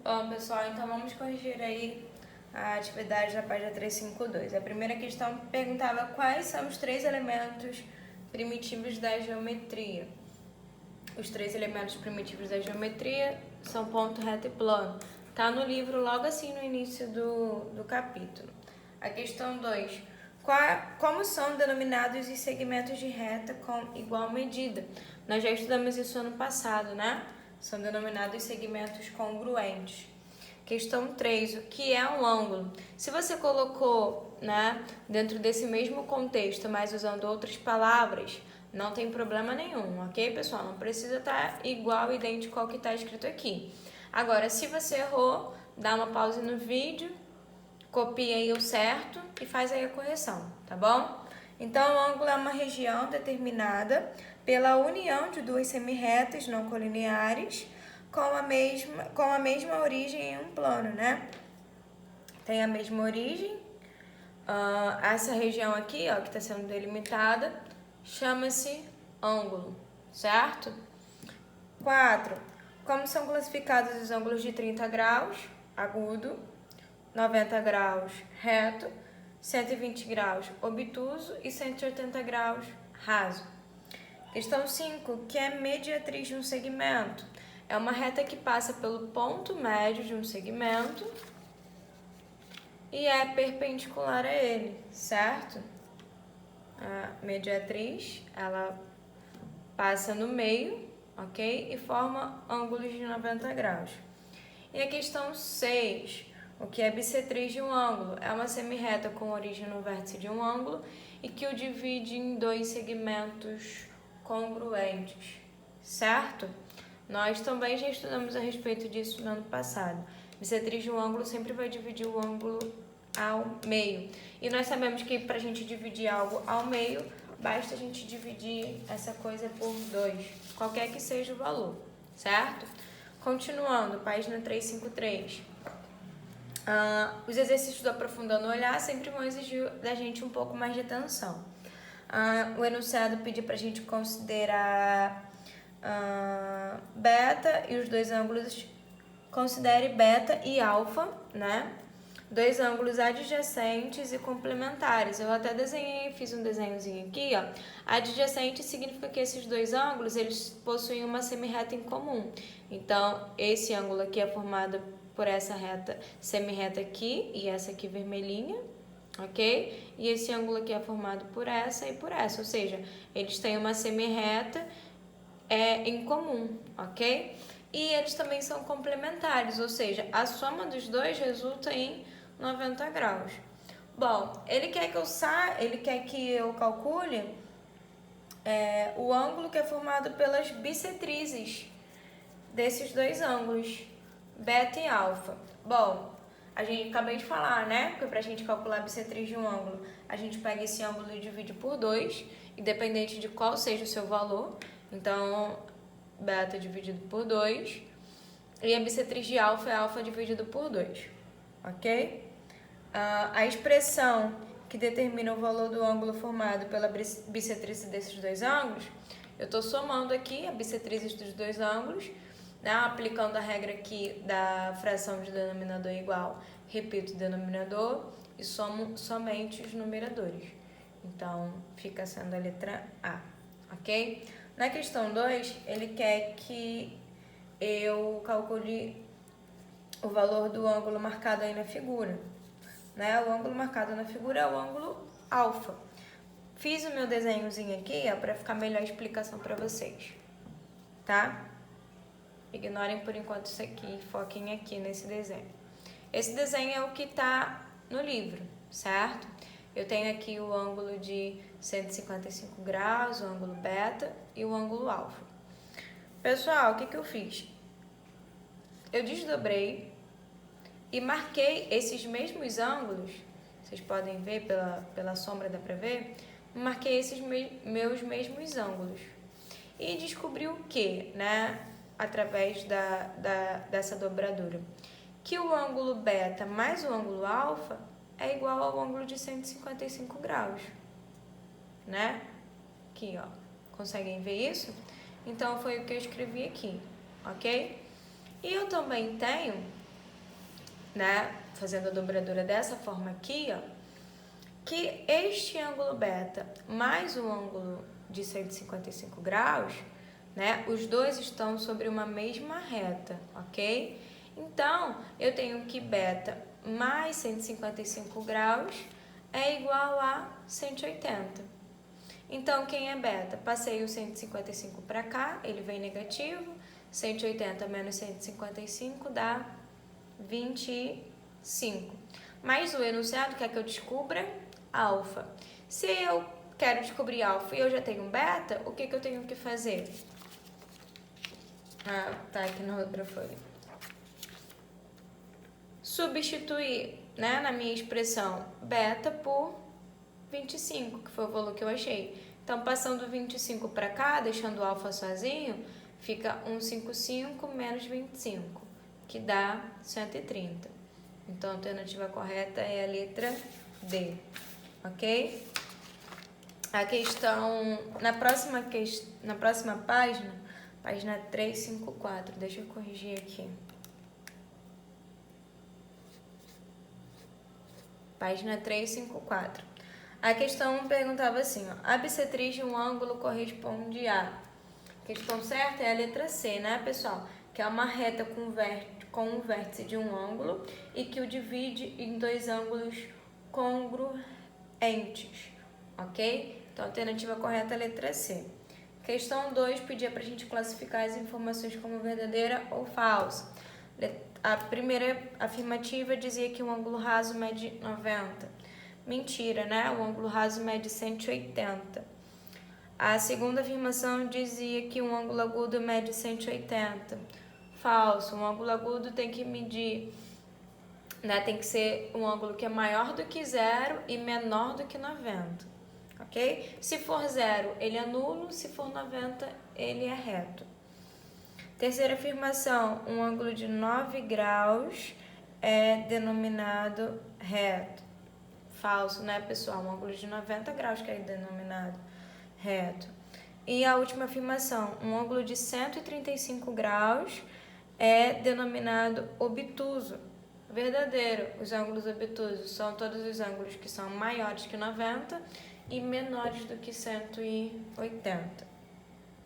Bom, pessoal, então vamos corrigir aí a atividade da página 352. A primeira questão perguntava quais são os três elementos primitivos da geometria. Os três elementos primitivos da geometria são ponto, reto e plano. Está no livro logo assim no início do capítulo. A questão 2. Como são denominados os segmentos de reta com igual medida? Nós já estudamos isso ano passado, né? São denominados segmentos congruentes. Questão 3. O que é um ângulo? Se você colocou, né, dentro desse mesmo contexto, mas usando outras palavras, não tem problema nenhum, ok, pessoal? Não precisa estar igual, idêntico ao que está escrito aqui. Agora, se você errou, dá uma pausa no vídeo, copia aí o certo e faz aí a correção, tá bom? Então, o ângulo é uma região determinada pela união de duas semirretas não colineares com a mesma origem em um plano, né? Tem a mesma origem. Essa região aqui, ó, que está sendo delimitada, chama-se ângulo, certo? 4. Como são classificados os ângulos de 30 graus, agudo, 90 graus, reto, 120 graus, obtuso e 180 graus, raso. Questão 5. Que é mediatriz de um segmento? É uma reta que passa pelo ponto médio de um segmento e é perpendicular a ele, certo? A mediatriz, ela passa no meio, ok? E forma ângulos de 90 graus. E a questão 6. O que é bissetriz de um ângulo? É uma semirreta com origem no vértice de um ângulo e que o divide em dois segmentos congruentes, certo? Nós também já estudamos a respeito disso no ano passado. Bissetriz de um ângulo sempre vai dividir o ângulo ao meio. E nós sabemos que para a gente dividir algo ao meio, basta a gente dividir essa coisa por 2, qualquer que seja o valor, certo? Continuando, página 353. Os exercícios do Aprofundando o Olhar sempre vão exigir da gente um pouco mais de atenção. O enunciado pede para a gente considerar beta e os dois ângulos, considere beta e alfa, né? Dois ângulos adjacentes e complementares. Eu até desenhei, fiz um desenhozinho aqui, ó. Adjacente significa que esses dois ângulos, eles possuem uma semirreta em comum. Então, esse ângulo aqui é formado por essa reta, semirreta aqui e essa aqui vermelhinha, ok? E esse ângulo aqui é formado por essa e por essa, ou seja, eles têm uma semirreta em comum, ok? E eles também são complementares, ou seja, a soma dos dois resulta em 90 graus. Bom, ele quer que eu calcule o ângulo que é formado pelas bissetrizes desses dois ângulos, beta e alfa. Bom, a gente acabei de falar, né? Porque pra gente calcular a bissetriz de um ângulo, a gente pega esse ângulo e divide por 2, independente de qual seja o seu valor. Então, beta dividido por 2. E a bissetriz de alfa é alfa dividido por 2. Ok? A expressão que determina o valor do ângulo formado pela bissetriz desses dois ângulos, eu estou somando aqui a bissetriz dos dois ângulos, né, aplicando a regra aqui da fração de denominador igual, repito o denominador e somo somente os numeradores. Então, fica sendo a letra A, ok? Na questão 2, ele quer que eu calcule o valor do ângulo marcado aí na figura, né? O ângulo marcado na figura é o ângulo alfa. Fiz o meu desenhozinho aqui, ó, para ficar melhor a explicação para vocês, tá? Ignorem por enquanto isso aqui, foquem aqui nesse desenho. Esse desenho é o que está no livro, certo? Eu tenho aqui o ângulo de 155 graus, o ângulo beta e o ângulo alfa. Pessoal, o que eu fiz? Eu desdobrei e marquei esses mesmos ângulos, vocês podem ver pela sombra, dá pra ver? Marquei esses meus mesmos ângulos. E descobri o que, né? Através dessa dobradura, que o ângulo beta mais o ângulo alfa é igual ao ângulo de 155 graus, né? Aqui, ó. Conseguem ver isso? Então, foi o que eu escrevi aqui, ok? E eu também tenho né, fazendo a dobradura dessa forma aqui, ó, que este ângulo beta mais o ângulo de 155 graus, né, os dois estão sobre uma mesma reta, ok? Então, eu tenho que beta mais 155 graus é igual a 180. Então, quem é beta? Passei o 155 para cá, ele vem negativo, 180 menos 155 dá 25. Mas o enunciado quer que eu descubra alfa. Se eu quero descobrir alfa e eu já tenho beta, o que eu tenho que fazer? Ah, tá aqui na outra folha. Substituir, né, na minha expressão, beta por 25, que foi o valor que eu achei. Então, passando 25 para cá, deixando o alfa sozinho, fica 155 menos 25, que dá 130. Então, a alternativa correta é a letra D, ok? A questão, na próxima página, página 354, deixa eu corrigir aqui. Página 354. A questão perguntava assim, ó, a bissetriz de um ângulo corresponde a... A questão certa é a letra C, né, pessoal? Que é uma reta com um vértice de um ângulo e que o divide em dois ângulos congruentes, ok? Então, a alternativa correta é a letra C. Questão 2 pedia para a gente classificar as informações como verdadeira ou falsa. A primeira afirmativa dizia que um ângulo raso mede 90. Mentira, né? O ângulo raso mede 180. A segunda afirmação dizia que um ângulo agudo mede 180. Falso. Um ângulo agudo tem que medir, né? Tem que ser um ângulo que é maior do que 0 e menor do que 90. Ok? Se for 0, ele é nulo. Se for 90, ele é reto. Terceira afirmação, um ângulo de 9 graus é denominado reto. Falso, né, pessoal? Um ângulo de 90 graus que é denominado reto. E a última afirmação, um ângulo de 135 graus é denominado obtuso. Verdadeiro, os ângulos obtusos são todos os ângulos que são maiores que 90 e menores do que 180.